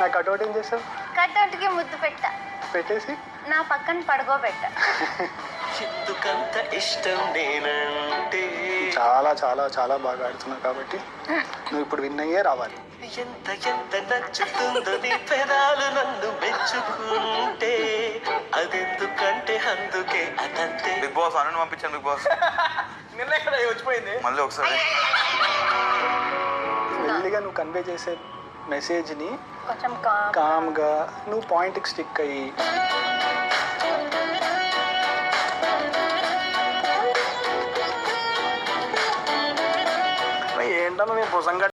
నా కటౌట్ ఏం చేసావు? కటౌట్కి ముద్దు పెట్టేసి నా పక్కన పడుకోబెట్ట. ఎందుకంత ఇష్టం నేనంటే చాలా చాలా చాలా బాగా ఆడుతున్నావు కాబట్టి నువ్వు ఇప్పుడు విన్ అయ్యే రావాలి. ఎంత ఎంత నచ్చుతుందో నీ పెదాలు నన్ను మెచ్చుకుంటే అదెందుకంటే అందుకే అదంతే. బిగ్ బాస్ అను పంపించాను. బిగ్ బాస్ నిన్న ఇక్కడ వచ్చిపోయింది. మళ్ళీ ఒకసారి మెల్లిగా నువ్వు కన్వే చేసే మెసేజ్ని కొంచెం కామ్గా నువ్వు పాయింట్కి స్టిక్ అయ్యి ఏంటన్నా నేను పుసంగా